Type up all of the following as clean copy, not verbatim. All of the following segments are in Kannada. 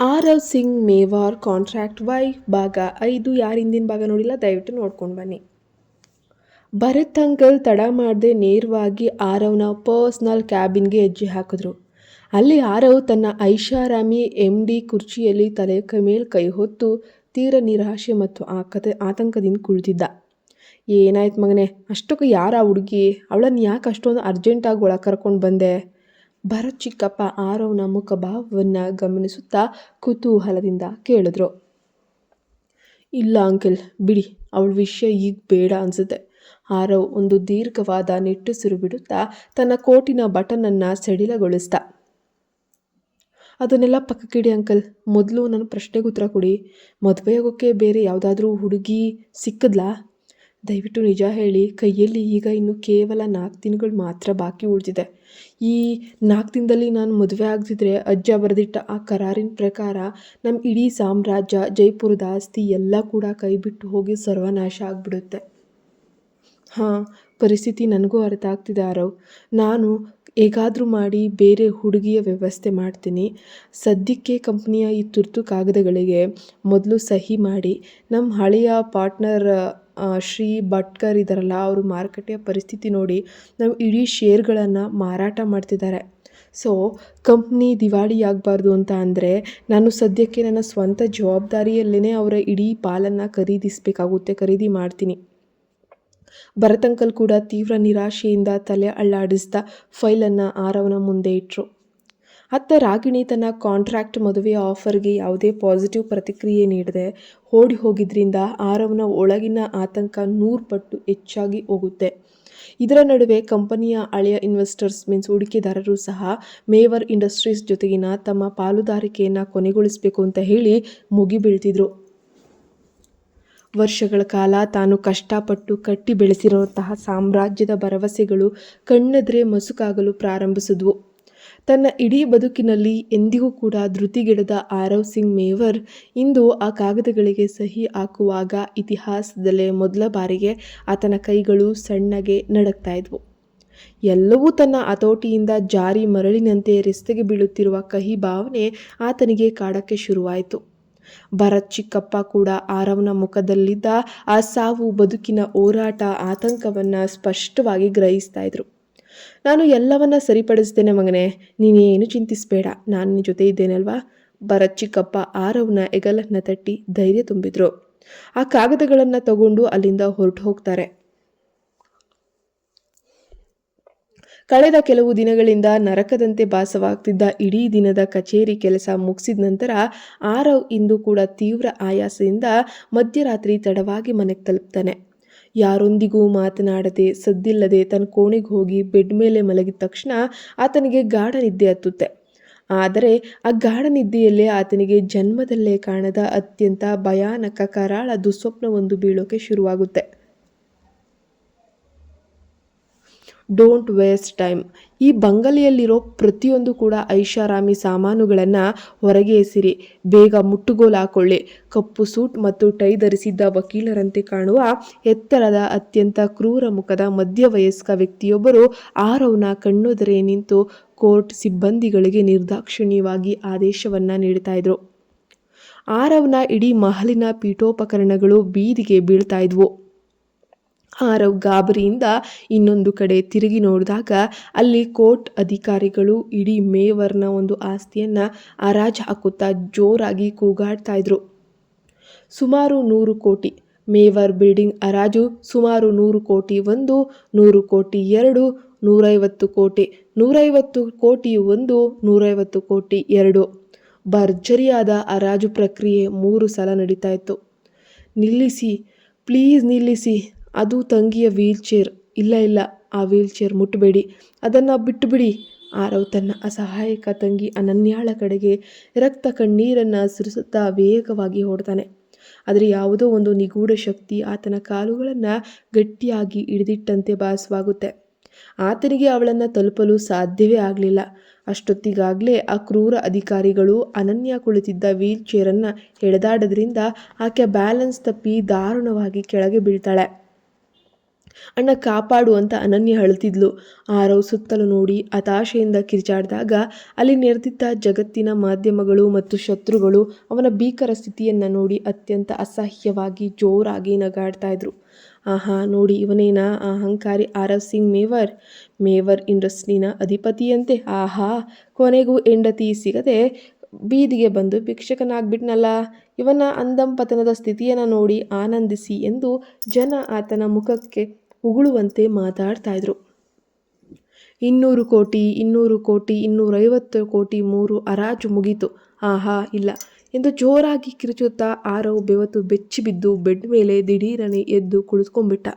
ಆರವ್ ಸಿಂಗ್ ಮೇವಾರ್ ಕಾಂಟ್ರಾಕ್ಟ್ ವೈಫ್ ಭಾಗ 5 ಯಾರು ಹಿಂದಿನ ಭಾಗ ನೋಡಿಲ್ಲ ದಯವಿಟ್ಟು ನೋಡ್ಕೊಂಡು ಬನ್ನಿ. ಭರತ್ ಅಂಕಲ್ ತಡ ಮಾಡದೆ ನೇರವಾಗಿ ಆರವ್ನ ಪರ್ಸ್ನಲ್ ಕ್ಯಾಬಿನ್ಗೆ ಹೆಜ್ಜೆ ಹಾಕಿದ್ರು. ಅಲ್ಲಿ ಆರವ್ ತನ್ನ ಐಷಾರಾಮಿ MD ಕುರ್ಚಿಯಲ್ಲಿ ತಲೆ ಮೇಲೆ ಕೈ ಹೊತ್ತು ತೀರ ನಿರಾಶೆ ಮತ್ತು ಆತಂಕದಿಂದ ಕುಳಿತಿದ್ದ. ಏನಾಯ್ತು ಮಗನೇ, ಅಷ್ಟಕ್ಕೆ ಯಾರ ಹುಡುಗಿ, ಅವಳನ್ನು ಯಾಕೆ ಅಷ್ಟೊಂದು ಅರ್ಜೆಂಟಾಗಿ ಒಳಗೆ ಕರ್ಕೊಂಡು ಬಂದೆ? ಭರತ್ ಚಿಕ್ಕಪ್ಪ ಆರವ್ನ ಮುಖಭಾವವನ್ನು ಗಮನಿಸುತ್ತಾ ಕುತೂಹಲದಿಂದ ಕೇಳಿದ್ರು. ಇಲ್ಲ ಅಂಕಲ್, ಬಿಡಿ, ಅವಳ ವಿಷಯ ಈಗ ಬೇಡ ಅನಿಸುತ್ತೆ. ಆರವ್ ಒಂದು ದೀರ್ಘವಾದ ನಿಟ್ಟುಸಿರು ಬಿಡುತ್ತಾ ತನ್ನ ಕೋಟಿನ ಬಟನನ್ನು ಸಡಿಲಗೊಳಿಸ್ದ. ಅದನ್ನೆಲ್ಲ ಪಕ್ಕಕ್ಕಿಡಿ ಅಂಕಲ್, ಮೊದಲು ನನ್ನ ಪ್ರಶ್ನೆಗೆ ಉತ್ತರ ಕೊಡಿ. ಮದುವೆ ಆಗೋಕ್ಕೆ ಬೇರೆ ಯಾವುದಾದ್ರೂ ಹುಡುಗಿ ಸಿಕ್ಕಿದ್ಲಾ? ದಯವಿಟ್ಟು ನಿಜ ಹೇಳಿ. ಕೈಯಲ್ಲಿ ಈಗ ಇನ್ನು ಕೇವಲ 4 ದಿನಗಳು ಮಾತ್ರ ಬಾಕಿ ಉಳಿದಿದೆ. ಈ 4 ದಿನದಲ್ಲಿ ನಾನು ಮದುವೆ ಆಗದಿದ್ರೆ ಅಜ್ಜ ಬರೆದಿಟ್ಟ ಆ ಕರಾರಿನ ಪ್ರಕಾರ ನಮ್ಮ ಇಡೀ ಸಾಮ್ರಾಜ್ಯ, ಜೈಪುರದ ಆಸ್ತಿ ಎಲ್ಲ ಕೂಡ ಕೈ ಬಿಟ್ಟು ಹೋಗಿ ಸರ್ವನಾಶ ಆಗಿಬಿಡುತ್ತೆ. ಹಾಂ, ಪರಿಸ್ಥಿತಿ ನನಗೂ ಅರ್ಥ ಆಗ್ತಿದೆ ಆರವ್. ನಾನು ಹೇಗಾದರೂ ಮಾಡಿ ಬೇರೆ ಹುಡುಗಿಯ ವ್ಯವಸ್ಥೆ ಮಾಡ್ತೀನಿ. ಸದ್ಯಕ್ಕೆ ಕಂಪ್ನಿಯ ಈ ತುರ್ತು ಕಾಗದಗಳಿಗೆ ಮೊದಲು ಸಹಿ ಮಾಡಿ. ನಮ್ಮ ಹಳೆಯ ಪಾರ್ಟ್ನರ್ ಶ್ರೀ ಭಟ್ಕರ್ ಇದ್ದಾರಲ್ಲ, ಅವರು ಮಾರುಕಟ್ಟೆಯ ಪರಿಸ್ಥಿತಿ ನೋಡಿ ನಾವು ಇಡೀ ಶೇರ್ಗಳನ್ನು ಮಾರಾಟ ಮಾಡ್ತಿದ್ದಾರೆ. ಸೊ ಕಂಪ್ನಿ ದಿವಾಳಿ ಆಗಬಾರ್ದು ಅಂತ ಅಂದರೆ ನಾನು ಸದ್ಯಕ್ಕೆ ನನ್ನ ಸ್ವಂತ ಜವಾಬ್ದಾರಿಯಲ್ಲೇ ಅವರ ಇಡೀ ಪಾಲನ್ನು ಖರೀದಿ ಮಾಡ್ತೀನಿ. ಭರತ್ ಅಂಕಲ್ ಕೂಡ ತೀವ್ರ ನಿರಾಶೆಯಿಂದ ತಲೆ ಅಳ್ಳಾಡಿಸ್ತಾ ಫೈಲನ್ನು ಆರವ್ನ ಮುಂದೆ ಇಟ್ಟರು. ಅತ್ತ ರಾಗಿಣಿ ತನ್ನ ಕಾಂಟ್ರಾಕ್ಟ್ ಮದುವೆಯ ಆಫರ್ಗೆ ಯಾವುದೇ ಪಾಸಿಟಿವ್ ಪ್ರತಿಕ್ರಿಯೆ ನೀಡದೆ ಓಡಿ ಹೋಗಿದ್ರಿಂದ ಆರವ್ನ ಒಳಗಿನ ಆತಂಕ 100 ಪಟ್ಟು ಹೆಚ್ಚಾಗಿ ಹೋಗುತ್ತೆ. ಇದರ ನಡುವೆ ಕಂಪನಿಯ ಹಳೆಯ ಇನ್ವೆಸ್ಟರ್ಸ್ ಹೂಡಿಕೆದಾರರು ಸಹ ಮೇವರ್ ಇಂಡಸ್ಟ್ರೀಸ್ ಜೊತೆಗಿನ ತಮ್ಮ ಪಾಲುದಾರಿಕೆಯನ್ನು ಕೊನೆಗೊಳಿಸಬೇಕು ಅಂತ ಹೇಳಿ ಮುಗಿಬೀಳ್ತಿದ್ರು. ವರ್ಷಗಳ ಕಾಲ ತಾನು ಕಷ್ಟಪಟ್ಟು ಕಟ್ಟಿ ಬೆಳೆಸಿರುವಂತಹ ಸಾಮ್ರಾಜ್ಯದ ಭರವಸೆಗಳು ಕಣ್ಣೆದುರೇ ಮಸುಕಾಗಲು ಪ್ರಾರಂಭಿಸಿದ್ವು. ತನ್ನ ಇಡೀ ಬದುಕಿನಲ್ಲಿ ಎಂದಿಗೂ ಕೂಡ ಧೃತಿಗೆಡದ ಆರವ್ ಸಿಂಗ್ ಮೇವರ್ ಇಂದು ಆ ಕಾಗದಗಳಿಗೆ ಸಹಿ ಹಾಕುವಾಗ ಇತಿಹಾಸದಲ್ಲೇ ಮೊದಲ ಬಾರಿಗೆ ಆತನ ಕೈಗಳು ಸಣ್ಣಗೆ ನಡುಗ್ತಾ ಇದ್ವು. ಎಲ್ಲವೂ ತನ್ನ ಹತೋಟಿಯಿಂದ ಜಾರಿ ಮರಳಿನಂತೆ ರಸ್ತೆಗೆ ಬೀಳುತ್ತಿರುವ ಕಹಿ ಭಾವನೆ ಆತನಿಗೆ ಕಾಡಕ್ಕೆ ಶುರುವಾಯಿತು. ಭರತ್ ಚಿಕ್ಕಪ್ಪ ಕೂಡ ಆರವ್ನ ಮುಖದಲ್ಲಿದ್ದ ಆ ಸಾವು ಬದುಕಿನ ಹೋರಾಟ ಆತಂಕವನ್ನು ಸ್ಪಷ್ಟವಾಗಿ ಗ್ರಹಿಸ್ತಾ ಇದ್ರು. ನಾನು ಎಲ್ಲವನ್ನ ಸರಿಪಡಿಸ್ತೇನೆ ಮಗನೇ, ನೀನೇನು ಚಿಂತಿಸಬೇಡ, ನಾನು ನಿನ್ನ ಜೊತೆ ಇದ್ದೇನಲ್ವಾ? ಭರತ್ ಚಿಕ್ಕಪ್ಪ ಆರವ್ನ ಹೆಗಲನ್ನು ತಟ್ಟಿ ಧೈರ್ಯ ತುಂಬಿದ್ರು. ಆ ಕಾಗದಗಳನ್ನು ತಗೊಂಡು ಅಲ್ಲಿಂದ ಹೊರಟು ಹೋಗ್ತಾರೆ. ಕಳೆದ ಕೆಲವು ದಿನಗಳಿಂದ ನರಕದಂತೆ ಭಾಸವಾಗ್ತಿದ್ದ ಇಡೀ ದಿನದ ಕಚೇರಿ ಕೆಲಸ ಮುಗಿಸಿದ ನಂತರ ಆರವ್ ಇಂದು ಕೂಡ ತೀವ್ರ ಆಯಾಸದಿಂದ ಮಧ್ಯರಾತ್ರಿ ತಡವಾಗಿ ಮನೆಗೆ ತಲುಪ್ತಾನೆ. ಯಾರೊಂದಿಗೂ ಮಾತನಾಡದೆ ಸದ್ದಿಲ್ಲದೆ ತನ್ನ ಕೋಣೆಗೆ ಹೋಗಿ ಬೆಡ್ ಮೇಲೆ ಮಲಗಿದ ತಕ್ಷಣ ಆತನಿಗೆ ಗಾಢ ನಿದ್ದೆ ಹತ್ತುತ್ತೆ. ಆದರೆ ಆ ಗಾಢ ನಿದ್ದೆಯಲ್ಲೇ ಆತನಿಗೆ ಜನ್ಮದಲ್ಲೇ ಕಾಣದ ಅತ್ಯಂತ ಭಯಾನಕ ಕರಾಳ ದುಸ್ವಪ್ನವೊಂದು ಬೀಳೋಕೆ ಶುರುವಾಗುತ್ತೆ. Don't waste time. ಈ ಬಂಗಲೆಯಲ್ಲಿರೋ ಪ್ರತಿಯೊಂದು ಕೂಡ ಐಷಾರಾಮಿ ಸಾಮಾನುಗಳನ್ನು ಹೊರಗೆ ಎಸಿರಿ. ಬೇಗ ಮುಟ್ಟುಗೋಲು ಹಾಕೊಳ್ಳಿ. ಕಪ್ಪು ಸೂಟ್ ಮತ್ತು ಟೈ ಧರಿಸಿದ್ದ ವಕೀಲರಂತೆ ಕಾಣುವ ಎತ್ತರದ ಅತ್ಯಂತ ಕ್ರೂರ ಮುಖದ ಮಧ್ಯವಯಸ್ಕ ವ್ಯಕ್ತಿಯೊಬ್ಬರು ಆರವ್ನ ಕಣ್ಣೆದುರೇ ನಿಂತು ಕೋರ್ಟ್ ಸಿಬ್ಬಂದಿಗಳಿಗೆ ನಿರ್ದಾಕ್ಷಿಣ್ಯವಾಗಿ ಆದೇಶವನ್ನು ನೀಡ್ತಾ ಇದ್ರು. ಆರವ್ನ ಇಡೀ ಮಹಲಿನ ಪೀಠೋಪಕರಣಗಳು ಬೀದಿಗೆ ಬೀಳ್ತಾ ಇದ್ವು. ಆರವ್ ಗಾಬರಿಯಿಂದ ಇನ್ನೊಂದು ಕಡೆ ತಿರುಗಿ ನೋಡಿದಾಗ ಅಲ್ಲಿ ಕೋರ್ಟ್ ಅಧಿಕಾರಿಗಳು ಇಡೀ ಮೇವರ್ನ ಒಂದು ಆಸ್ತಿಯನ್ನು ಹರಾಜು ಹಾಕುತ್ತಾ ಜೋರಾಗಿ ಕೂಗಾಡ್ತಾ ಇದ್ರು. ಸುಮಾರು 100 ಕೋಟಿ. ಮೇವರ್ ಬಿಲ್ಡಿಂಗ್ ಹರಾಜು ಸುಮಾರು 100 ಕೋಟಿ 1, 100 ಕೋಟಿ 2, 150 ಕೋಟಿ, 150 ಕೋಟಿ 1, 150 ಕೋಟಿ 2. ಭರ್ಜರಿಯಾದ ಹರಾಜು ಪ್ರಕ್ರಿಯೆ 3 ಸಲ ನಡೀತಾ ಇತ್ತು. ನಿಲ್ಲಿಸಿ, ಪ್ಲೀಸ್ ನಿಲ್ಲಿಸಿ, ಅದು ತಂಗಿಯ ವೀಲ್ಚೇರ್. ಇಲ್ಲ, ಆ ವೀಲ್ಚೇರ್ ಮುಟ್ಟಬೇಡಿ, ಅದನ್ನು ಬಿಟ್ಟುಬಿಡಿ. ಆರವ್ ತನ್ನ ಅಸಹಾಯಕ ತಂಗಿ ಅನನ್ಯಾಳ ಕಡೆಗೆ ರಕ್ತ ಕಣ್ಣೀರನ್ನು ಸುರಿಸುತ್ತಾ ವೇಗವಾಗಿ ಓಡ್ತಾನೆ. ಆದರೆ ಯಾವುದೋ ಒಂದು ನಿಗೂಢ ಶಕ್ತಿ ಆತನ ಕಾಲುಗಳನ್ನು ಗಟ್ಟಿಯಾಗಿ ಹಿಡಿದಿಟ್ಟಂತೆ ಭಾಸವಾಗುತ್ತೆ. ಆತನಿಗೆ ಅವಳನ್ನು ತಲುಪಲು ಸಾಧ್ಯವೇ ಆಗಲಿಲ್ಲ. ಅಷ್ಟೊತ್ತಿಗಾಗಲೇ ಆ ಕ್ರೂರ ಅಧಿಕಾರಿಗಳು ಅನನ್ಯ ಕುಳಿತಿದ್ದ ವೀಲ್ ಚೇರನ್ನು ಎಳೆದಾಡೋದ್ರಿಂದ ಆಕೆ ಬ್ಯಾಲೆನ್ಸ್ ತಪ್ಪಿ ದಾರುಣವಾಗಿ ಕೆಳಗೆ ಬೀಳ್ತಾಳೆ. ಅಣ್ಣ ಕಾಪಾಡು ಅಂತ ಅನನ್ಯ ಅಳುತ್ತಿದ್ಲು. ಆರವ್ ಸುತ್ತಲೂ ನೋಡಿ ಹತಾಶೆಯಿಂದ ಕಿರ್ಚಾಡಿದಾಗ ಅಲ್ಲಿ ನೆರೆದಿದ್ದ ಜಗತ್ತಿನ ಮಾಧ್ಯಮಗಳು ಮತ್ತು ಶತ್ರುಗಳು ಅವನ ಭೀಕರ ಸ್ಥಿತಿಯನ್ನು ನೋಡಿ ಅತ್ಯಂತ ಅಸಹ್ಯವಾಗಿ ಜೋರಾಗಿ ನಗಾಡ್ತಾ ಇದ್ರು. ಆಹಾ, ನೋಡಿ ಇವನೇನಾ ಆ ಅಹಂಕಾರಿ ಆರವ್ ಸಿಂಗ್ ಮೇವರ್, ಮೇವರ್ ಇಂಡಸ್ಟ್ರಿನ ಅಧಿಪತಿಯಂತೆ. ಆಹಾ, ಕೊನೆಗೂ ಹೆಂಡತಿ ಸಿಗದೆ ಬೀದಿಗೆ ಬಂದು ಭಿಕ್ಷಕನಾಗ್ಬಿಟ್ನಲ್ಲ. ಇವನ ಅಂಧಂಪತನದ ಸ್ಥಿತಿಯನ್ನು ನೋಡಿ ಆನಂದಿಸಿ ಎಂದು ಜನ ಆತನ ಮುಖಕ್ಕೆ ಉಗುಳುವಂತೆ ಮಾತಾಡ್ತಾ ಇದ್ರು. 200 ಕೋಟಿ, 200 ಕೋಟಿ, 250 ಕೋಟಿ, 3 ಹರಾಜು ಮುಗೀತು. ಆಹಾ ಇಲ್ಲ ಎಂದು ಜೋರಾಗಿ ಕಿರುಚುತ್ತಾ ಆರವ್ ಬೆವತು ಬೆಚ್ಚಿಬಿದ್ದು ಬೆಡ್ ಮೇಲೆ ದಿಢೀರನೆ ಎದ್ದು ಕುಳಿತುಕೊಂಡ್ಬಿಟ್ಟ.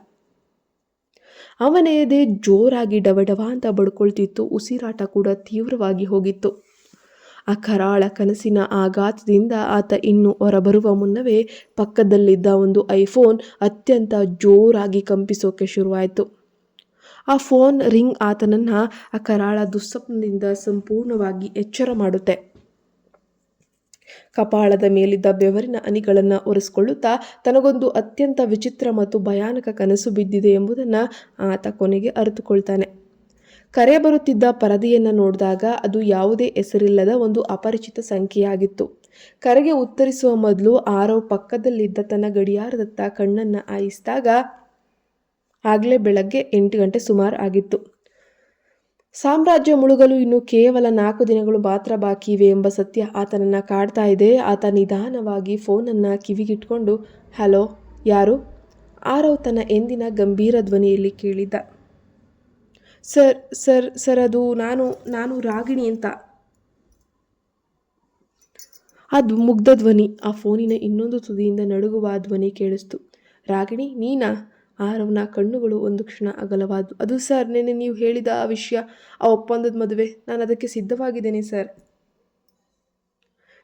ಅವನ ಎದೆ ಜೋರಾಗಿ ಡವಡವ ಅಂತ ಬಡ್ಕೊಳ್ತಿತ್ತು. ಉಸಿರಾಟ ಕೂಡ ತೀವ್ರವಾಗಿ ಹೋಗಿತ್ತು. ಆ ಕರಾಳ ಕನಸಿನ ಆಘಾತದಿಂದ ಆತ ಇನ್ನು ಹೊರಬರುವ ಮುನ್ನವೇ ಪಕ್ಕದಲ್ಲಿದ್ದ ಒಂದು ಐಫೋನ್ ಅತ್ಯಂತ ಜೋರಾಗಿ ಕಂಪಿಸೋಕೆ ಶುರುವಾಯಿತು. ಆ ಫೋನ್ ರಿಂಗ್ ಆತನನ್ನು ಆ ಕರಾಳ ದುಸ್ವಪ್ನದಿಂದ ಸಂಪೂರ್ಣವಾಗಿ ಎಚ್ಚರ ಮಾಡುತ್ತೆ. ಕಪಾಳದ ಮೇಲಿದ್ದ ಬೆವರಿನ ಹನಿಗಳನ್ನು ಒರೆಸ್ಕೊಳ್ಳುತ್ತಾ ತನಗೊಂದು ಅತ್ಯಂತ ವಿಚಿತ್ರ ಮತ್ತು ಭಯಾನಕ ಕನಸು ಬಿದ್ದಿದೆ ಎಂಬುದನ್ನು ಆತ ಕೊನೆಗೆ ಅರಿತುಕೊಳ್ತಾನೆ. ಕರೆ ಬರುತ್ತಿದ್ದ ಪರದೆಯನ್ನು ನೋಡಿದಾಗ ಅದು ಯಾವುದೇ ಹೆಸರಿಲ್ಲದ ಒಂದು ಅಪರಿಚಿತ ಸಂಖ್ಯೆಯಾಗಿತ್ತು. ಕರೆಗೆ ಉತ್ತರಿಸುವ ಮೊದಲು ಆರವ್ ಪಕ್ಕದಲ್ಲಿದ್ದ ತನ್ನ ಗಡಿಯಾರದತ್ತ ಕಣ್ಣನ್ನು ಹಾಯಿಸಿದಾಗ ಆಗಲೇ ಬೆಳಗ್ಗೆ 8 ಗಂಟೆ ಸುಮಾರು ಆಗಿತ್ತು. ಸಾಮ್ರಾಜ್ಯ ಮುಳುಗಲು ಇನ್ನು ಕೇವಲ 4 ದಿನಗಳು ಮಾತ್ರ ಬಾಕಿ ಇವೆ ಎಂಬ ಸತ್ಯ ಆತನನ್ನು ಕಾಡ್ತಾ ಇದೆ. ಆತ ನಿಧಾನವಾಗಿ ಫೋನನ್ನು ಕಿವಿಗಿಟ್ಕೊಂಡು, ಹಲೋ, ಯಾರು? ಆರವ್ ತನ್ನ ಎಂದಿನ ಗಂಭೀರ ಧ್ವನಿಯಲ್ಲಿ ಕೇಳಿದ್ದ. ಸರ್ ಸರ್ ಸರ್ ಅದು ನಾನು ರಾಗಿಣಿ ಅಂತ. ಅದು ಮುಗ್ಧ ಧ್ವನಿ. ಆ ಫೋನಿನ ಇನ್ನೊಂದು ತುದಿಯಿಂದ ನಡುಗುವ ಧ್ವನಿ ಕೇಳಿಸ್ತು. ರಾಗಿಣಿ, ನೀನಾ? ಆರವ್ನ ಕಣ್ಣುಗಳು ಒಂದು ಕ್ಷಣ ಅಗಲವಾದವು. ಅದು ಸರ್, ನೆನ್ನೆ ನೀವು ಹೇಳಿದ ಆ ವಿಷಯ, ಆ ಒಪ್ಪಂದದ ಮದುವೆ, ನಾನು ಅದಕ್ಕೆ ಸಿದ್ಧವಾಗಿದ್ದೇನೆ ಸರ್.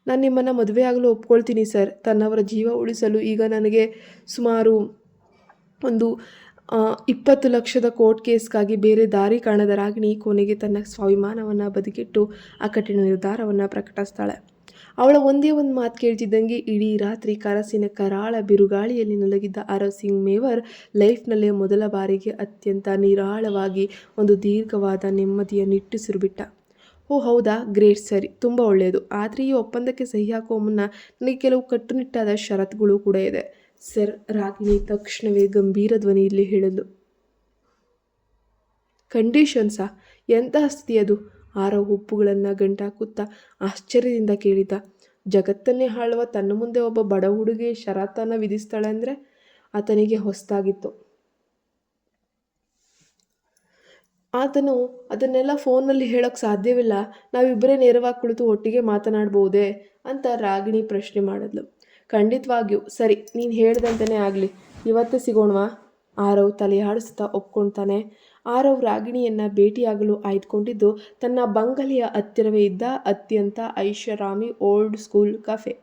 ನಾನು ನಿಮ್ಮನ್ನು ಮದುವೆ ಆಗಲು ಒಪ್ಕೊಳ್ತೀನಿ ಸರ್. ತನ್ನವರ ಜೀವ ಉಳಿಸಲು ಈಗ ನನಗೆ ಸುಮಾರು ಒಂದು 20 ಲಕ್ಷದ ಕೋರ್ಟ್ ಕೇಸ್ಗಾಗಿ ಬೇರೆ ದಾರಿ ಕಾಣದ ರಾಗಿಣಿ ಕೊನೆಗೆ ತನ್ನ ಸ್ವಾಭಿಮಾನವನ್ನು ಬದಿಗಿಟ್ಟು ಆ ಕಠಿಣ ನಿರ್ಧಾರವನ್ನು ಪ್ರಕಟಿಸ್ತಾಳೆ. ಅವಳ ಒಂದೇ ಒಂದು ಮಾತು ಕೇಳ್ತಿದ್ದಂಗೆ ಇಡೀ ರಾತ್ರಿ ಕನಸಿನ ಕರಾಳ ಬಿರುಗಾಳಿಯಲ್ಲಿ ನಲಗಿದ್ದ ಆರವ್ ಸಿಂಗ್ ಮೇವರ್ ಲೈಫ್ನಲ್ಲೇ ಮೊದಲ ಬಾರಿಗೆ ಅತ್ಯಂತ ನಿರಾಳವಾಗಿ ಒಂದು ದೀರ್ಘವಾದ ನೆಮ್ಮದಿಯ ನಿಟ್ಟುಸಿರು ಬಿಟ್ಟ. ಓ ಹೌದಾ, ಗ್ರೇಟ್, ಸರಿ, ತುಂಬ ಒಳ್ಳೆಯದು. ಆದರೆ ಈ ಒಪ್ಪಂದಕ್ಕೆ ಸಹಿ ಹಾಕುವ ಮುನ್ನ ನನಗೆ ಕೆಲವು ಕಟ್ಟುನಿಟ್ಟಾದ ಷರತ್ತುಗಳು ಕೂಡ ಇದೆ ಸರ್. ರಾಗಿಣಿ ತಕ್ಷಣವೇ ಗಂಭೀರ ಧ್ವನಿಯಲ್ಲಿ ಹೇಳಿದ್ಲು. ಕಂಡೀಷನ್ಸಾ? ಎಂತಹ ಸ್ಥಿತಿ ಅದು? ಆರವ್ ಉಪ್ಪುಗಳನ್ನು ಗಂಟಾಕುತ್ತಾ ಆಶ್ಚರ್ಯದಿಂದ ಕೇಳಿದ. ಜಗತ್ತನ್ನೇ ಆಳುವ ತನ್ನ ಮುಂದೆ ಒಬ್ಬ ಬಡ ಹುಡುಗಿ ಷರತ್ತನ್ನು ವಿಧಿಸ್ತಾಳೆ ಅಂದರೆ ಆತನಿಗೆ ಹೊಸದಾಗಿತ್ತು. ಆತನು ಅದನ್ನೆಲ್ಲ ಫೋನಲ್ಲಿ ಹೇಳೋಕ್ಕೆ ಸಾಧ್ಯವಿಲ್ಲ. ನಾವಿಬ್ಬರೇ ನೇರವಾಗಿ ಕುಳಿತು ಒಟ್ಟಿಗೆ ಮಾತನಾಡ್ಬೋದೇ ಅಂತ ರಾಗಿಣಿ ಪ್ರಶ್ನೆ ಮಾಡಿದ್ಲು. ಖಂಡಿತವಾಗಿಯೂ. ಸರಿ, ನೀನು ಹೇಳ್ದಂತೆಯೇ ಆಗಲಿ. ಇವತ್ತೇ ಸಿಗೋಣವಾ? ಆರವ್ ತಲೆಯಾಡಿಸ್ತಾ ಒಪ್ಕೊಳ್ತಾನೆ. ಆರವ್ ರಾಗಿಣಿಯನ್ನು ಭೇಟಿಯಾಗಲು ಆಯ್ದುಕೊಂಡಿದ್ದು ತನ್ನ ಬಂಗಲೆಯ ಹತ್ತಿರವೇ ಇದ್ದ ಅತ್ಯಂತ ಐಷಾರಾಮಿ ಓಲ್ಡ್ ಸ್ಕೂಲ್ ಕೆಫೆ.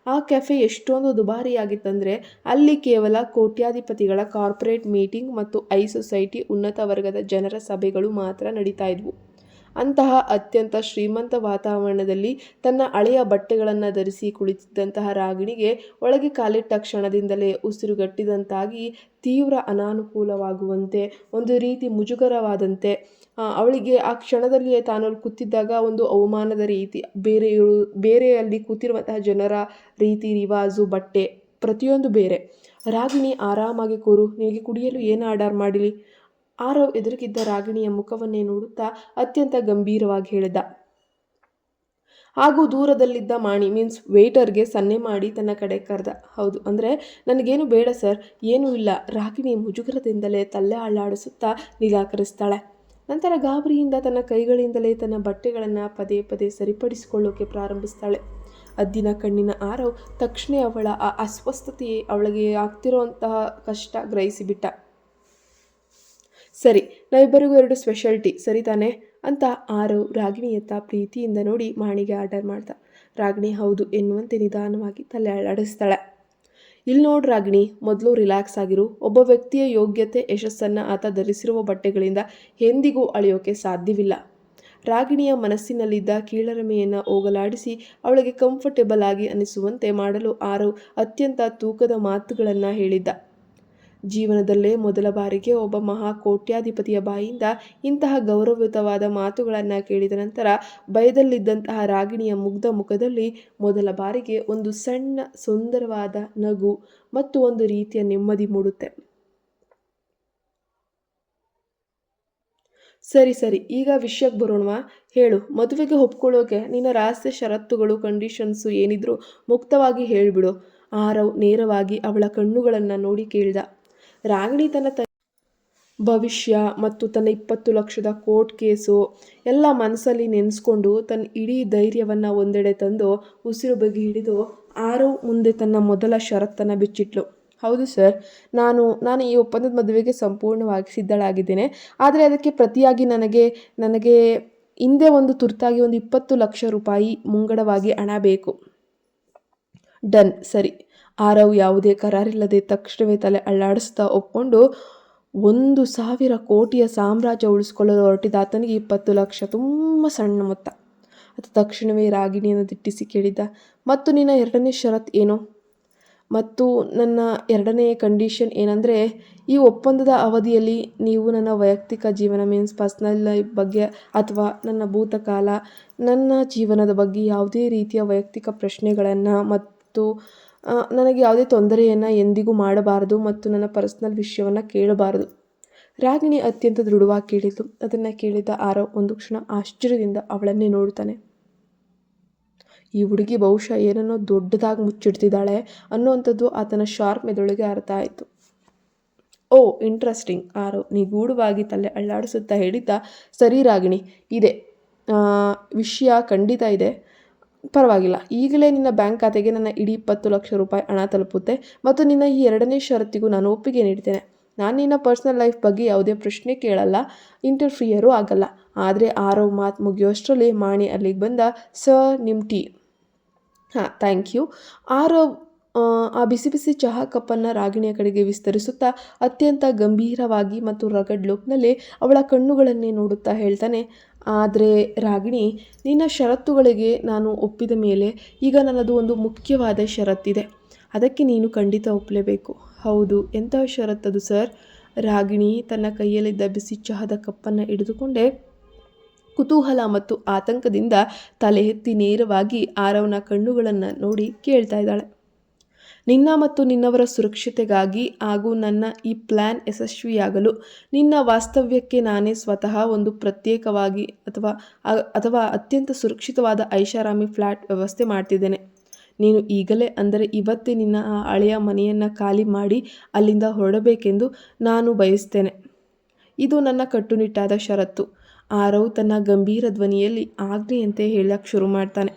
ಆ ಕೆಫೆ ಎಷ್ಟೊಂದು ದುಬಾರಿಯಾಗಿತ್ತಂದರೆ ಅಲ್ಲಿ ಕೇವಲ ಕೋಟ್ಯಾಧಿಪತಿಗಳ ಕಾರ್ಪೊರೇಟ್ ಮೀಟಿಂಗ್ ಮತ್ತು ಸೊಸೈಟಿ ಉನ್ನತ ವರ್ಗದ ಜನರ ಸಭೆಗಳು ಮಾತ್ರ ನಡೀತಾ ಇದ್ವು. ಅಂತಹ ಅತ್ಯಂತ ಶ್ರೀಮಂತ ವಾತಾವರಣದಲ್ಲಿ ತನ್ನ ಹಳೆಯ ಬಟ್ಟೆಗಳನ್ನು ಧರಿಸಿ ಕುಳಿತಿದ್ದಂತಹ ರಾಗಿಣಿಗೆ ಒಳಗೆ ಕಾಲಿಟ್ಟ ಕ್ಷಣದಿಂದಲೇ ಉಸಿರುಗಟ್ಟಿದಂತಾಗಿ ತೀವ್ರ ಅನಾನುಕೂಲವಾಗುವಂತೆ, ಒಂದು ರೀತಿ ಮುಜುಗರವಾದಂತೆ, ಅವಳಿಗೆ ಆ ಕ್ಷಣದಲ್ಲಿಯೇ ತಾನು ಕೂತಿದ್ದಾಗ ಒಂದು ಅವಮಾನದ ರೀತಿ, ಬೇರೆ ಅಲ್ಲಿ ಕೂತಿರುವಂತಹ ಜನರ ರೀತಿ ರಿವಾಜು, ಬಟ್ಟೆ, ಪ್ರತಿಯೊಂದು ಬೇರೆ. ರಾಗಿಣಿ, ಆರಾಮಾಗಿ ಕೂರು, ನಿನಗೆ ಕುಡಿಯಲು ಏನು ಆರ್ಡರ್ ಮಾಡಲಿ? ಆರವ್ ಎದುರಿಗಿದ್ದ ರಾಗಿಣಿಯ ಮುಖವನ್ನೇ ನೋಡುತ್ತಾ ಅತ್ಯಂತ ಗಂಭೀರವಾಗಿ ಹೇಳಿದ. ಹಾಗೂ ದೂರದಲ್ಲಿದ್ದ ಮಾಣಿ ವೇಟರ್ಗೆ ಸನ್ನೆ ಮಾಡಿ ತನ್ನ ಕಡೆ ಕರೆದ. ಹೌದು, ಅಂದರೆ ನನಗೇನು ಬೇಡ ಸರ್, ಏನೂ ಇಲ್ಲ. ರಾಗಿಣಿ ಮುಜುಗರದಿಂದಲೇ ತಲೆ ಅಳ್ಳಾಡಿಸುತ್ತಾ ನಿರಾಕರಿಸ್ತಾಳೆ. ನಂತರ ಗಾಬರಿಯಿಂದ ತನ್ನ ಕೈಗಳಿಂದಲೇ ತನ್ನ ಬಟ್ಟೆಗಳನ್ನು ಪದೇ ಪದೇ ಸರಿಪಡಿಸಿಕೊಳ್ಳೋಕೆ ಪ್ರಾರಂಭಿಸ್ತಾಳೆ. ಅದ್ದಿನ ಕಣ್ಣಿನ ಆರವ್ ತಕ್ಷಣ ಅವಳ ಆ ಅಸ್ವಸ್ಥತೆಯೇ ಅವಳಿಗೆ ಆಗ್ತಿರೋಂತಹ ಕಷ್ಟ ಗ್ರಹಿಸಿಬಿಟ್ಟ. ಸರಿ, ನಾವಿಬ್ಬರಿಗೂ 2 ಸ್ಪೆಷಾಲಿಟಿ, ಸರಿ ತಾನೆ ಅಂತ ಆರವ್ ರಾಗಿಣಿಯತ್ತ ಪ್ರೀತಿಯಿಂದ ನೋಡಿ ಮಾಣಿಗೆ ಆರ್ಡರ್ ಮಾಡ್ದ. ರಾಗಿಣಿ ಹೌದು ಎನ್ನುವಂತೆ ನಿಧಾನವಾಗಿ ತಲೆ ಅಲ್ಲಾಡಿಸ್ತಾಳೆ. ಇಲ್ಲಿ ನೋಡು ರಾಗಿಣಿ, ಮೊದಲು ರಿಲ್ಯಾಕ್ಸ್ ಆಗಿರು. ಒಬ್ಬ ವ್ಯಕ್ತಿಯ ಯೋಗ್ಯತೆ, ಯಶಸ್ಸನ್ನು ಆತ ಧರಿಸಿರುವ ಬಟ್ಟೆಗಳಿಂದ ಎಂದಿಗೂ ಅಳೆಯೋಕೆ ಸಾಧ್ಯವಿಲ್ಲ. ರಾಗಿಣಿಯ ಮನಸ್ಸಿನಲ್ಲಿದ್ದ ಕೀಳರಿಮೆಯನ್ನು ಹೋಗಲಾಡಿಸಿ ಅವಳಿಗೆ ಕಂಫರ್ಟೇಬಲ್ ಆಗಿ ಅನಿಸುವಂತೆ ಮಾಡಲು ಆರವ್ ಅತ್ಯಂತ ತೂಕದ ಮಾತುಗಳನ್ನು ಹೇಳಿದ್ದ. ಜೀವನದಲ್ಲೇ ಮೊದಲ ಬಾರಿಗೆ ಒಬ್ಬ ಮಹಾ ಕೋಟ್ಯಾಧಿಪತಿಯ ಬಾಯಿಂದ ಇಂತಹ ಗೌರವಯುತವಾದ ಮಾತುಗಳನ್ನು ಕೇಳಿದ ನಂತರ ಭಯದಲ್ಲಿದ್ದಂತಹ ರಾಗಿಣಿಯ ಮುಗ್ಧ ಮುಖದಲ್ಲಿ ಮೊದಲ ಬಾರಿಗೆ ಒಂದು ಸಣ್ಣ ಸುಂದರವಾದ ನಗು ಮತ್ತು ಒಂದು ರೀತಿಯ ನೆಮ್ಮದಿ ಮೂಡುತ್ತೆ. ಸರಿ ಸರಿ, ಈಗ ವಿಷಯಕ್ಕೆ ಬರೋಣವಾ? ಹೇಳು, ಮದುವೆಗೆ ಒಪ್ಕೊಳ್ಳೋಕೆ ನಿನ್ನ ರಹಸ್ಯ ಷರತ್ತುಗಳು, ಕಂಡೀಷನ್ಸು ಏನಿದ್ರು ಮುಕ್ತವಾಗಿ ಹೇಳಿಬಿಡು. ಆರವ್ ನೇರವಾಗಿ ಅವಳ ಕಣ್ಣುಗಳನ್ನು ನೋಡಿ ಕೇಳಿದ. ರಾಗಿಣಿ ತನ್ನ ಭವಿಷ್ಯ ಮತ್ತು ತನ್ನ 20 ಲಕ್ಷದ ಕೋರ್ಟ್ ಕೇಸು ಎಲ್ಲ ಮನಸ್ಸಲ್ಲಿ ನೆನೆಸ್ಕೊಂಡು ತನ್ನ ಇಡೀ ಧೈರ್ಯವನ್ನು ಒಂದೆಡೆ ತಂದು ಉಸಿರು ಬಗೆ ಹಿಡಿದು ಆರವ್ ಮುಂದೆ ತನ್ನ ಮೊದಲ ಷರತ್ತನ್ನು ಬಿಚ್ಚಿಟ್ಲು. ಹೌದು ಸರ್, ನಾನು ಈ ಒಪ್ಪಂದದ ಮದುವೆಗೆ ಸಂಪೂರ್ಣವಾಗಿ ಸಿದ್ಧಳಾಗಿದ್ದೇನೆ. ಆದರೆ ಅದಕ್ಕೆ ಪ್ರತಿಯಾಗಿ ನನಗೆ ಹಿಂದೆ ಒಂದು ತುರ್ತಾಗಿ ಒಂದು 20 ಲಕ್ಷ ರೂಪಾಯಿ ಮುಂಗಡವಾಗಿ ಹಣ ಬೇಕು. ಡನ್, ಸರಿ. ಆರವ್ ಯಾವುದೇ ಕರಾರಿಲ್ಲದೆ ತಕ್ಷಣವೇ ತಲೆ ಅಲ್ಲಾಡಿಸ್ತಾ ಒಪ್ಕೊಂಡು 1,000 ಕೋಟಿಯ ಸಾಮ್ರಾಜ್ಯ ಉಳಿಸ್ಕೊಳ್ಳಲು ಹೊರಟಿದ್ದ ಆತನಿಗೆ 20 ಲಕ್ಷ ತುಂಬ ಸಣ್ಣ ಮೊತ್ತ. ಆತ ತಕ್ಷಣವೇ ರಾಗಿಣಿಯನ್ನು ದಿಟ್ಟಿಸಿ ಕೇಳಿದ್ದ, ಮತ್ತು ನಿನ್ನ ಎರಡನೇ ಷರತ್ತು ಏನು? ಮತ್ತು ನನ್ನ ಎರಡನೇ ಕಂಡೀಷನ್ ಏನಂದರೆ, ಈ ಒಪ್ಪಂದದ ಅವಧಿಯಲ್ಲಿ ನೀವು ನನ್ನ ವೈಯಕ್ತಿಕ ಜೀವನ ಮೀನ್ಸ್ ಪರ್ಸ್ನಲ್ ಲೈಫ್ ಬಗ್ಗೆ ಅಥವಾ ನನ್ನ ಭೂತಕಾಲ, ನನ್ನ ಜೀವನದ ಬಗ್ಗೆ ಯಾವುದೇ ರೀತಿಯ ವೈಯಕ್ತಿಕ ಪ್ರಶ್ನೆಗಳನ್ನು ಮತ್ತು ನನಗೆ ಯಾವುದೇ ತೊಂದರೆಯನ್ನು ಎಂದಿಗೂ ಮಾಡಬಾರದು ಮತ್ತು ನನ್ನ ಪರ್ಸ್ನಲ್ ವಿಷಯವನ್ನು ಕೇಳಬಾರದು. ರಾಗಿಣಿ ಅತ್ಯಂತ ದೃಢವಾಗಿ ಕೇಳಿತು. ಅದನ್ನು ಕೇಳಿದ ಆರವ್ ಒಂದು ಕ್ಷಣ ಆಶ್ಚರ್ಯದಿಂದ ಅವಳನ್ನೇ ನೋಡ್ತಾನೆ. ಈ ಹುಡುಗಿ ಬಹುಶಃ ಏನನ್ನೋ ದೊಡ್ಡದಾಗಿ ಮುಚ್ಚಿಡ್ತಿದ್ದಾಳೆ ಅನ್ನೋವಂಥದ್ದು ಆತನ ಶಾರ್ಪ್ ಮೆದುಳಿಗೆ ಅರ್ಥ ಆಯಿತು. ಓ, ಇಂಟ್ರೆಸ್ಟಿಂಗ್. ಆರವ್ ನಿಗೂಢವಾಗಿ ತಲೆ ಅಳ್ಳಾಡಿಸುತ್ತಾ ಹೇಳಿದ್ದ. ಸರಿ ರಾಗಿಣಿ, ಇದೆ ವಿಷಯ ಖಂಡಿತ ಇದೆ, ಪರವಾಗಿಲ್ಲ. ಈಗಲೇ ನಿನ್ನ ಬ್ಯಾಂಕ್ ಖಾತೆಗೆ ನನ್ನ ಇಡೀ 20 ಲಕ್ಷ ರೂಪಾಯಿ ಹಣ ತಲುಪುತ್ತೆ ಮತ್ತು ನಿನ್ನ ಈ ಎರಡನೇ ಷರತ್ತಿಗೂ ನಾನು ಒಪ್ಪಿಗೆ ನೀಡ್ತೇನೆ. ನಾನು ನಿನ್ನ ಪರ್ಸ್ನಲ್ ಲೈಫ್ ಬಗ್ಗೆ ಯಾವುದೇ ಪ್ರಶ್ನೆ ಕೇಳಲ್ಲ, ಇಂಟರ್ಫಿಯರೂ ಆಗಲ್ಲ. ಆದರೆ ಆರವ್ ಮಾತು ಮುಗಿಯೋಷ್ಟರಲ್ಲಿ ಮಾಣಿ ಅಲ್ಲಿಗೆ ಬಂದ. ಸರ್, ನಿಮ್ಮ ಟೀ. ಹಾಂ, ಥ್ಯಾಂಕ್ ಯು. ಆರವ್ ಆ ಬಿಸಿ ಬಿಸಿ ಚಹಾ ಕಪ್ಪನ್ನು ರಾಗಿಣಿಯ ಕಡೆಗೆ ವಿಸ್ತರಿಸುತ್ತಾ ಅತ್ಯಂತ ಗಂಭೀರವಾಗಿ ಮತ್ತು ರಗಡ್ ಲುಕ್ನಲ್ಲಿ ಅವಳ ಕಣ್ಣುಗಳನ್ನೇ ನೋಡುತ್ತಾ ಹೇಳ್ತಾನೆ. ಆದರೆ ರಾಗಿಣಿ, ನಿನ್ನ ಷರತ್ತುಗಳಿಗೆ ನಾನು ಒಪ್ಪಿದ ಮೇಲೆ ಈಗ ನನ್ನದು ಒಂದು ಮುಖ್ಯವಾದ ಷರತ್ತಿದೆ. ಅದಕ್ಕೆ ನೀನು ಖಂಡಿತ ಒಪ್ಪಲೇಬೇಕು. ಹೌದು, ಎಂತಹ ಷರತ್ತದು ಸರ್? ರಾಗಿಣಿ ತನ್ನ ಕೈಯಲ್ಲಿದ್ದ ಬಿಸಿ ಚಹಾದ ಕಪ್ಪನ್ನು ಹಿಡಿದುಕೊಂಡೇ ಕುತೂಹಲ ಮತ್ತು ಆತಂಕದಿಂದ ತಲೆ ಎತ್ತಿ ನೇರವಾಗಿ ಆರವ್ನ ಕಣ್ಣುಗಳನ್ನು ನೋಡಿ ಕೇಳ್ತಾ ಇದ್ದಾಳೆ. ನಿನ್ನ ಮತ್ತು ನಿನ್ನವರ ಸುರಕ್ಷತೆಗಾಗಿ ಹಾಗೂ ನನ್ನ ಈ ಪ್ಲ್ಯಾನ್ ಯಶಸ್ವಿಯಾಗಲು ನಿನ್ನ ವಾಸ್ತವ್ಯಕ್ಕೆ ನಾನೇ ಸ್ವತಃ ಒಂದು ಪ್ರತ್ಯೇಕವಾಗಿ ಅಥವಾ ಅತ್ಯಂತ ಸುರಕ್ಷಿತವಾದ ಐಷಾರಾಮಿ ಫ್ಲ್ಯಾಟ್ ವ್ಯವಸ್ಥೆ ಮಾಡ್ತಿದ್ದೇನೆ. ನೀನು ಈಗಲೇ, ಅಂದರೆ ಇವತ್ತೇ ನಿನ್ನ ಆ ಹಳೆಯ ಮನೆಯನ್ನು ಖಾಲಿ ಮಾಡಿ ಅಲ್ಲಿಂದ ಹೊರಡಬೇಕೆಂದು ನಾನು ಬಯಸ್ತೇನೆ. ಇದು ನನ್ನ ಕಟ್ಟುನಿಟ್ಟಾದ ಷರತ್ತು. ಆರವ್ ತನ್ನ ಗಂಭೀರ ಧ್ವನಿಯಲ್ಲಿ ಆಜ್ಞೆಯಂತೆ ಹೇಳಕ್ಕೆ ಶುರು ಮಾಡ್ತಾನೆ.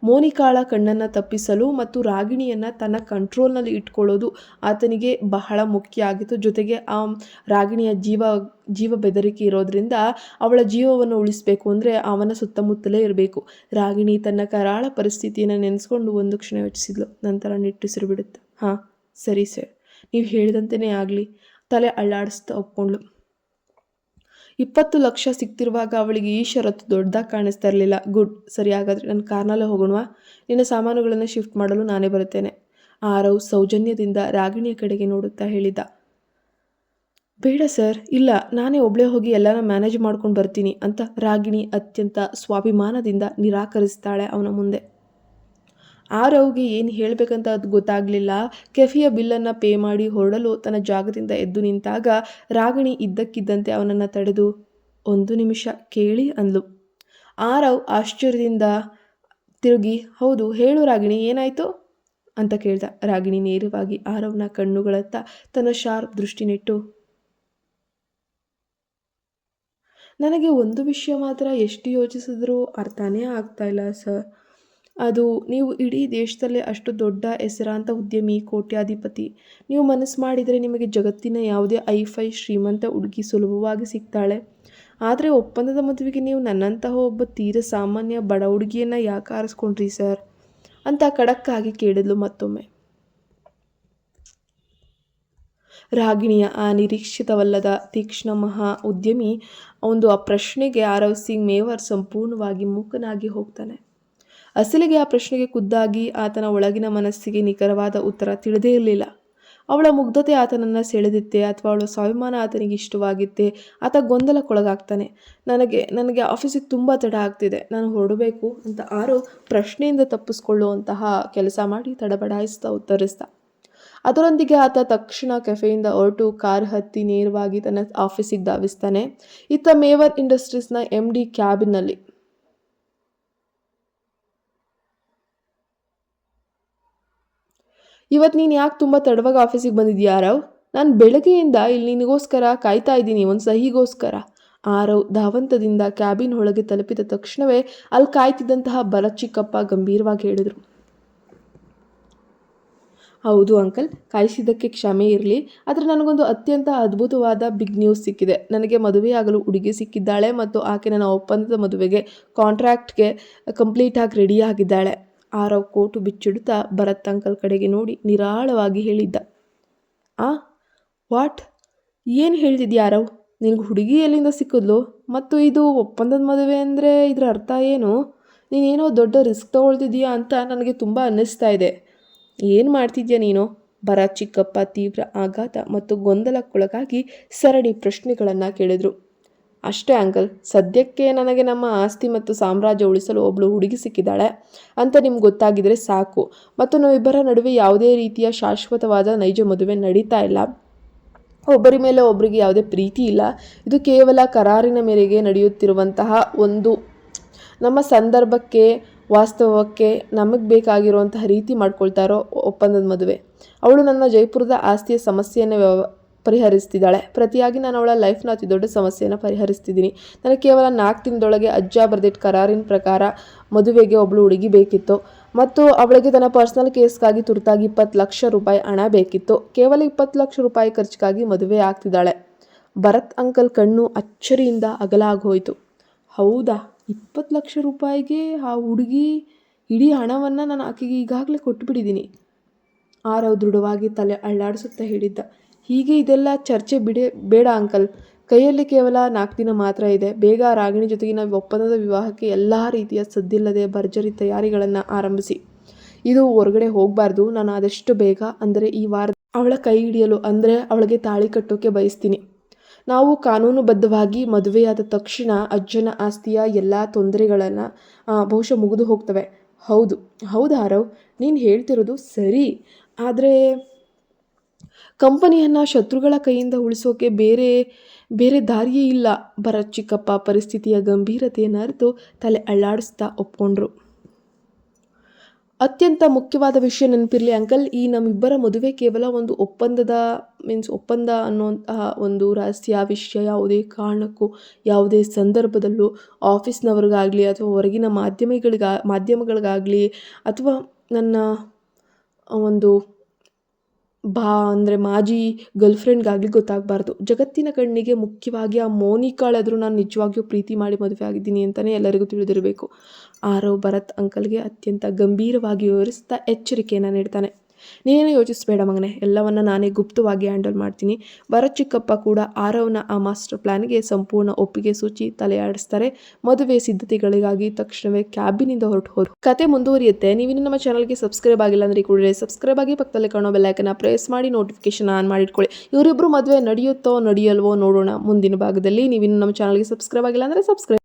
ಮೋನಿಕಾಳ ಕಣ್ಣನ್ನು ತಪ್ಪಿಸಲು ಮತ್ತು ರಾಗಿಣಿಯನ್ನು ತನ್ನ ಕಂಟ್ರೋಲ್ನಲ್ಲಿ ಇಟ್ಕೊಳ್ಳೋದು ಆತನಿಗೆ ಬಹಳ ಮುಖ್ಯ ಆಗಿತ್ತು. ಜೊತೆಗೆ ಆ ರಾಗಿಣಿಯ ಜೀವ ಬೆದರಿಕೆ ಇರೋದ್ರಿಂದ ಅವಳ ಜೀವವನ್ನು ಉಳಿಸಬೇಕು ಅಂದರೆ ಅವನ ಸುತ್ತಮುತ್ತಲೇ ಇರಬೇಕು. ರಾಗಿಣಿ ತನ್ನ ಕರಾಳ ಪರಿಸ್ಥಿತಿಯನ್ನು ನೆನೆಸ್ಕೊಂಡು ಒಂದು ಕ್ಷಣ ಯೋಚಿಸಿದ್ಲು. ನಂತರ ನಿಟ್ಟುಸಿರು ಬಿಡುತ್ತೆ. ಹಾಂ, ಸರಿ ಸರ್, ನೀವು ಹೇಳಿದಂತೆಯೇ ಆಗಲಿ. ತಲೆ ಅಳ್ಳಾಡಿಸ್ತಾ ಒಪ್ಕೊಂಡ್ಳು. 20 ಲಕ್ಷ ಸಿಗ್ತಿರುವಾಗ ಅವಳಿಗೆ ಈ ಷರತ್ತು ದೊಡ್ಡದಾಗಿ ಕಾಣಿಸ್ತಾ ಇರಲಿಲ್ಲ. ಗುಡ್, ಸರಿ, ಹಾಗಾದರೆ ನನ್ನ ಕಾರ್ನಲ್ಲೇ ಹೋಗೋಣವಾ? ನಿನ್ನ ಸಾಮಾನುಗಳನ್ನು ಶಿಫ್ಟ್ ಮಾಡಲು ನಾನೇ ಬರುತ್ತೇನೆ. ಆರವ್ ಸೌಜನ್ಯದಿಂದ ರಾಗಿಣಿಯ ಕಡೆಗೆ ನೋಡುತ್ತಾ ಹೇಳಿದ್ದ. ಬೇಡ ಸರ್, ಇಲ್ಲ, ನಾನೇ ಒಬ್ಬಳೇ ಹೋಗಿ ಎಲ್ಲನ ಮ್ಯಾನೇಜ್ ಮಾಡ್ಕೊಂಡು ಬರ್ತೀನಿ ಅಂತ ರಾಗಿಣಿ ಅತ್ಯಂತ ಸ್ವಾಭಿಮಾನದಿಂದ ನಿರಾಕರಿಸ್ತಾಳೆ ಅವನ ಮುಂದೆ. ಆರವ್ಗೆ ಏನು ಹೇಳಬೇಕಂತ ಅದು ಗೊತ್ತಾಗಲಿಲ್ಲ. ಕೆಫೆಯ ಬಿಲ್ಲನ್ನು ಪೇ ಮಾಡಿ ಹೊರಡಲು ತನ್ನ ಜಾಗದಿಂದ ಎದ್ದು ನಿಂತಾಗ ರಾಗಿಣಿ ಇದ್ದಕ್ಕಿದ್ದಂತೆ ಅವನನ್ನು ತಡೆದು, ಒಂದು ನಿಮಿಷ ಕೇಳಿ ಅಂದ್ಲು. ಆರವ್ ಆಶ್ಚರ್ಯದಿಂದ ತಿರುಗಿ, ಹೌದು ಹೇಳು ರಾಗಿಣಿ, ಏನಾಯಿತು ಅಂತ ಕೇಳ್ದ. ರಾಗಿಣಿ ನೇರವಾಗಿ ಆರವ್ನ ಕಣ್ಣುಗಳತ್ತ ತನ್ನ ಶಾರ್ಪ್ ದೃಷ್ಟಿ ನೆಟ್ಟು, ನನಗೆ ಒಂದು ವಿಷಯ ಮಾತ್ರ ಎಷ್ಟು ಯೋಚಿಸಿದ್ರೂ ಅರ್ಥನೇ ಆಗ್ತಾ ಇಲ್ಲ ಸರ್. ಅದು, ನೀವು ಇಡೀ ದೇಶದಲ್ಲೇ ಅಷ್ಟು ದೊಡ್ಡ ಹೆಸರಾಂತ ಉದ್ಯಮಿ, ಕೋಟ್ಯಾಧಿಪತಿ. ನೀವು ಮನಸ್ಸು ಮಾಡಿದರೆ ನಿಮಗೆ ಜಗತ್ತಿನ ಯಾವುದೇ ಐಫೈ ಶ್ರೀಮಂತ ಹುಡುಗಿ ಸುಲಭವಾಗಿ ಸಿಗ್ತಾಳೆ. ಆದರೆ ಒಪ್ಪಂದದ ಮದುವೆಗೆ ನೀವು ನನ್ನಂತಹ ಒಬ್ಬ ತೀರ ಸಾಮಾನ್ಯ ಬಡ ಹುಡುಗಿಯನ್ನು ಯಾಕೆ ಆರಿಸ್ಕೊಂಡ್ರಿ ಸರ್ ಅಂತ ಖಡಕ್ಕಾಗಿ ಕೇಳಿದ್ಲು ಮತ್ತೊಮ್ಮೆ. ರಾಗಿಣಿಯ ಆ ನಿರೀಕ್ಷಿತವಲ್ಲದ ತೀಕ್ಷ್ಣ ಮಹಾ ಉದ್ಯಮಿ ಆ ಪ್ರಶ್ನೆಗೆ ಆರವ್ ಸಿಂಗ್ ಮೇವರ್ ಸಂಪೂರ್ಣವಾಗಿ ಮೂಕನಾಗಿ ಹೋಗ್ತಾನೆ. ಅಸಲಿಗೆ ಆ ಪ್ರಶ್ನೆಗೆ ಖುದ್ದಾಗಿ ಆತನ ಒಳಗಿನ ಮನಸ್ಸಿಗೆ ನಿಖರವಾದ ಉತ್ತರ ತಿಳಿದೇ ಇರಲಿಲ್ಲ. ಅವಳ ಮುಗ್ಧತೆ ಆತನನ್ನು ಸೆಳೆದಿತ್ತೆ ಅಥವಾ ಅವಳ ಸ್ವಾಭಿಮಾನ ಆತನಿಗೆ ಇಷ್ಟವಾಗಿತ್ತೆ. ಆತ ಗೊಂದಲಕ್ಕೊಳಗಾಗ್ತಾನೆ. ನನಗೆ ಆಫೀಸಿಗೆ ತುಂಬ ತಡ ಆಗ್ತಿದೆ, ನಾನು ಹೊರಡಬೇಕು ಅಂತ ಆರವ್ ಪ್ರಶ್ನೆಯಿಂದ ತಪ್ಪಿಸ್ಕೊಳ್ಳುವಂತಹ ಕೆಲಸ ಮಾಡಿ ತಡಬಡಾಯಿಸ್ತಾ ಉತ್ತರಿಸ್ದ. ಅದರೊಂದಿಗೆ ಆತ ತಕ್ಷಣ ಕೆಫೆಯಿಂದ ಹೊರಟು ಕಾರ್ ಹತ್ತಿ ನೇರವಾಗಿ ತನ್ನ ಆಫೀಸಿಗೆ ಧಾವಿಸ್ತಾನೆ. ಇತ್ತ ಮೇವರ್ ಇಂಡಸ್ಟ್ರೀಸ್ನ MD ಕ್ಯಾಬಿನ್ನಲ್ಲಿ. ಇವತ್ತು ನೀನು ಯಾಕೆ ತುಂಬ ತಡವಾಗಿ ಆಫೀಸಿಗೆ ಬಂದಿದ್ಯಾ ಆರವ್? ನಾನು ಬೆಳಗ್ಗೆಯಿಂದ ಇಲ್ಲಿ ನಿನಗೋಸ್ಕರ ಕಾಯ್ತಾ ಇದ್ದೀನಿ, ಒಂದು ಸಹಿಗೋಸ್ಕರ. ಆರವ್ ಧಾವಂತದಿಂದ ಕ್ಯಾಬಿನ್ ಒಳಗೆ ತಲುಪಿದ ತಕ್ಷಣವೇ ಅಲ್ಲಿ ಕಾಯ್ತಿದ್ದಂತಹ ಭರತ್ ಚಿಕ್ಕಪ್ಪ ಗಂಭೀರವಾಗಿ ಹೇಳಿದರು. ಹೌದು ಅಂಕಲ್, ಕಾಯಿಸಿದ್ದಕ್ಕೆ ಕ್ಷಮೆ ಇರಲಿ. ಆದರೆ ನನಗೊಂದು ಅತ್ಯಂತ ಅದ್ಭುತವಾದ ಬಿಗ್ ನ್ಯೂಸ್ ಸಿಕ್ಕಿದೆ. ನನಗೆ ಮದುವೆಯಾಗಲು ಹುಡುಗಿ ಸಿಕ್ಕಿದ್ದಾಳೆ ಮತ್ತು ಆಕೆ ನನ್ನ ಒಪ್ಪಂದದ ಮದುವೆಗೆ ಕಾಂಟ್ರಾಕ್ಟ್ಗೆ ಕಂಪ್ಲೀಟಾಗಿ ರೆಡಿಯಾಗಿದ್ದಾಳೆ. ಆರವ್ ಕೋಟು ಬಿಚ್ಚಿಡುತ್ತಾ ಭರತ್ ಅಂಕಲ್ ಕಡೆಗೆ ನೋಡಿ ನಿರಾಳವಾಗಿ ಹೇಳಿದ್ದ. ವಾಟ್? ಏನು ಹೇಳ್ತಿದ್ಯಾ ಆರವ್? ನಿನಗೆ ಹುಡುಗಿ ಎಲ್ಲಿಂದ ಸಿಕ್ಕಿದ್ಲು? ಮತ್ತು ಇದು ಒಪ್ಪಂದದ ಮದುವೆ ಅಂದರೆ ಇದರ ಅರ್ಥ ಏನು? ನೀನೇನೋ ದೊಡ್ಡ ರಿಸ್ಕ್ ತೊಗೊಳ್ತಿದ್ದೀಯಾ ಅಂತ ನನಗೆ ತುಂಬ ಅನ್ನಿಸ್ತಾ ಇದೆ. ಏನು ಮಾಡ್ತಿದ್ಯಾ ನೀನು? ಭರತ್ ಚಿಕ್ಕಪ್ಪ ತೀವ್ರ ಆಘಾತ ಮತ್ತು ಗೊಂದಲಕ್ಕೊಳಗಾಗಿ ಸರಣಿ ಪ್ರಶ್ನೆಗಳನ್ನು ಕೇಳಿದರು. ಅಷ್ಟೇ ಅಂಕಲ್, ಸದ್ಯಕ್ಕೆ ನನಗೆ ನಮ್ಮ ಆಸ್ತಿ ಮತ್ತು ಸಾಮ್ರಾಜ್ಯ ಉಳಿಸಲು ಒಬ್ಬಳು ಹುಡುಗಿ ಸಿಕ್ಕಿದ್ದಾಳೆ ಅಂತ ನಿಮ್ಗೆ ಗೊತ್ತಾಗಿದ್ರೆ ಸಾಕು. ಮತ್ತು ನಾವಿಬ್ಬರ ನಡುವೆ ಯಾವುದೇ ರೀತಿಯ ಶಾಶ್ವತವಾದ ನೈಜ ಮದುವೆ ನಡೀತಾ ಇಲ್ಲ. ಒಬ್ಬರ ಮೇಲೆ ಒಬ್ಬರಿಗೆ ಯಾವುದೇ ಪ್ರೀತಿ ಇಲ್ಲ. ಇದು ಕೇವಲ ಕರಾರಿನ ಮೇರೆಗೆ ನಡೆಯುತ್ತಿರುವಂತಹ ಒಂದು ನಮ್ಮ ಸಂದರ್ಭಕ್ಕೆ ವಾಸ್ತವಕ್ಕೆ ನಮಗೆ ಬೇಕಾಗಿರುವಂತಹ ರೀತಿ ಮಾಡ್ಕೊಳ್ತಾ ಇರೋ ಒಪ್ಪಂದದ ಮದುವೆ. ಅವಳು ನನ್ನ ಜೈಪುರದ ಆಸ್ತಿಯ ಸಮಸ್ಯೆಯನ್ನು ಪರಿಹರಿಸ್ತಿದ್ದಾಳೆ. ಪ್ರತಿಯಾಗಿ ನಾನು ಅವಳ ಲೈಫ್ನ ಅತಿ ದೊಡ್ಡ ಸಮಸ್ಯೆಯನ್ನು ಪರಿಹರಿಸ್ತಿದ್ದೀನಿ. ನನಗೆ ಕೇವಲ 4 ದಿನದೊಳಗೆ ಅಜ್ಜ ಬರೆದಿಟ್ಟು ಕರಾರಿನ ಪ್ರಕಾರ ಮದುವೆಗೆ ಒಬ್ಬಳು ಹುಡುಗಿ ಬೇಕಿತ್ತು ಮತ್ತು ಅವಳಿಗೆ ತನ್ನ ಪರ್ಸನಲ್ ಕೇಸ್ಗಾಗಿ ತುರ್ತಾಗಿ 20 ಲಕ್ಷ ರೂಪಾಯಿ ಹಣ ಬೇಕಿತ್ತು. ಕೇವಲ 20 ಲಕ್ಷ ರೂಪಾಯಿ ಖರ್ಚಿಗಾಗಿ ಮದುವೆ ಆಗ್ತಿದ್ದಾಳೆ. ಭರತ್ ಅಂಕಲ್ ಕಣ್ಣು ಅಚ್ಚರಿಯಿಂದ ಅಗಲಾಗೋಯ್ತು. ಹೌದಾ? 20 ಲಕ್ಷ ರೂಪಾಯಿಗೆ ಆ ಹುಡುಗಿ? ಇಡೀ ಹಣವನ್ನು ನಾನು ಆಕೆಗೆ ಈಗಾಗಲೇ ಕೊಟ್ಟುಬಿಟ್ಟಿದ್ದೀನಿ. ಆರವ್ ದೃಢವಾಗಿ ತಲೆ ಅಳ್ಳಾಡಿಸುತ್ತಾ ಹೇಳಿದ್ದ. ಹೀಗೆ ಇದೆಲ್ಲ ಚರ್ಚೆ ಬೇಡ ಅಂಕಲ್. ಕೈಯಲ್ಲಿ ಕೇವಲ 4 ದಿನ ಮಾತ್ರ ಇದೆ. ಬೇಗ ರಾಗಿಣಿ ಜೊತೆಗಿನ ಒಪ್ಪಂದದ ವಿವಾಹಕ್ಕೆ ಎಲ್ಲ ರೀತಿಯ ಸದ್ದಿಲ್ಲದೆ ಭರ್ಜರಿ ತಯಾರಿಗಳನ್ನು ಆರಂಭಿಸಿ. ಇದು ಹೊರಗಡೆ ಹೋಗಬಾರ್ದು. ನಾನು ಆದಷ್ಟು ಬೇಗ, ಅಂದರೆ ಈ ವಾರ ಅವಳ ಕೈ ಹಿಡಿಯಲು, ಅಂದರೆ ಅವಳಿಗೆ ತಾಳಿ ಕಟ್ಟೋಕ್ಕೆ ಬಯಸ್ತೀನಿ. ನಾವು ಕಾನೂನುಬದ್ಧವಾಗಿ ಮದುವೆಯಾದ ತಕ್ಷಣ ಅಜ್ಜನ ಆಸ್ತಿಯ ಎಲ್ಲ ತೊಂದರೆಗಳನ್ನು ಬಹುಶಃ ಮುಗಿದು ಹೋಗ್ತವೆ. ಹೌದು ಆರವ್, ನೀನು ಹೇಳ್ತಿರೋದು ಸರಿ. ಆದರೆ ಕಂಪನಿಯನ್ನು ಶತ್ರುಗಳ ಕೈಯಿಂದ ಉಳಿಸೋಕೆ ಬೇರೆ ದಾರಿಯೇ ಇಲ್ಲ. ಭರತ್ ಚಿಕ್ಕಪ್ಪ ಪರಿಸ್ಥಿತಿಯ ಗಂಭೀರತೆಯನ್ನು ಅರಿತು ತಲೆ ಅಳ್ಳಾಡಿಸ್ತಾ ಒಪ್ಕೊಂಡ್ರು. ಅತ್ಯಂತ ಮುಖ್ಯವಾದ ವಿಷಯ ನೆನಪಿರಲಿ ಅಂಕಲ್, ಈ ನಮ್ಮಿಬ್ಬರ ಮದುವೆ ಕೇವಲ ಒಂದು ಒಪ್ಪಂದ ಅನ್ನುವಂತಹ ಒಂದು ರಹಸ್ಯ ವಿಷಯ. ಯಾವುದೇ ಕಾರಣಕ್ಕೂ ಯಾವುದೇ ಸಂದರ್ಭದಲ್ಲೂ ಆಫೀಸ್ನವ್ರಿಗಾಗಲಿ ಅಥವಾ ಹೊರಗಿನ ಮಾಧ್ಯಮಗಳಿಗಾಗಲಿ ಅಥವಾ ನನ್ನ ಒಂದು ಮಾಜಿ ಗರ್ಲ್ಫ್ರೆಂಡ್ಗಾಗಲಿ ಗೊತ್ತಾಗಬಾರ್ದು. ಜಗತ್ತಿನ ಕಣ್ಣಿಗೆ, ಮುಖ್ಯವಾಗಿ ಆ ಮೋನಿಕಾಳಾದರೂ ನಾನು ನಿಜವಾಗಿಯೂ ಪ್ರೀತಿ ಮಾಡಿ ಮದುವೆ ಆಗಿದ್ದೀನಿ ಅಂತಲೇ ಎಲ್ಲರಿಗೂ ತಿಳಿದಿರಬೇಕು. ಆರವ್ ಭರತ್ ಅಂಕಲ್ಗೆ ಅತ್ಯಂತ ಗಂಭೀರವಾಗಿ ವಿವರಿಸ್ತಾ ಎಚ್ಚರಿಕೆಯನ್ನು ನೀಡ್ತಾನೆ. ನೀನೇನು ಯೋಚಿಸಬೇಡ ಮಗನೇ, ಎಲ್ಲವನ್ನ ನಾನೇ ಗುಪ್ತವಾಗಿ ಹ್ಯಾಂಡಲ್ ಮಾಡ್ತೀನಿ. ಭರತ್ ಚಿಕ್ಕಪ್ಪ ಕೂಡ ಆರವ್ನ ಆ ಮಾಸ್ಟರ್ ಪ್ಲಾನ್ಗೆ ಸಂಪೂರ್ಣ ಒಪ್ಪಿಗೆ ಸೂಚಿ ತಲೆಯಾಡಿಸ್ತಾರೆ. ಮದುವೆ ಸಿದ್ಧತೆಗಳಿಗಾಗಿ ತಕ್ಷಣವೇ ಕ್ಯಾಬಿನಿಂದ ಹೊರಟು ಹೋದ್ರು. ಕತೆ ಮುಂದುವರಿಯುತ್ತೆ. ನೀವಿನ್ನು ನಮ್ಮ ಚಾನಲ್ಗೆ ಸಬ್ಸ್ಕ್ರೈಬ್ ಆಗಿಲ್ಲ ಅಂದರೆ ಕೂಡಲೇ ಸಬ್ಸ್ಕ್ರೈಬ್ ಆಗಿ ಪಕ್ಕದಲ್ಲಿ ಕಾಣೋ ಬೆಲ್ಲೈಕನ್ನ ಪ್ರೆಸ್ ಮಾಡಿ ನೋಟಿಫಿಕೇಶನ್ ಆನ್ ಮಾಡಿಟ್ಕೊಳ್ಳಿ. ಇವರಿಬ್ಬರು ಮದುವೆ ನಡೆಯುತ್ತೋ ನಡೆಯಲ್ವೋ ನೋಡೋಣ ಮುಂದಿನ ಭಾಗದಲ್ಲಿ. ನೀವಿನ್ನು ನಮ್ಮ ಚಾನಲ್ಗೆ ಸಬ್ಸ್ಕ್ರೈಬ್ ಆಗಿಲ್ಲ ಅಂದರೆ ಸಬ್ಸ್ಕ್ರೈಬ್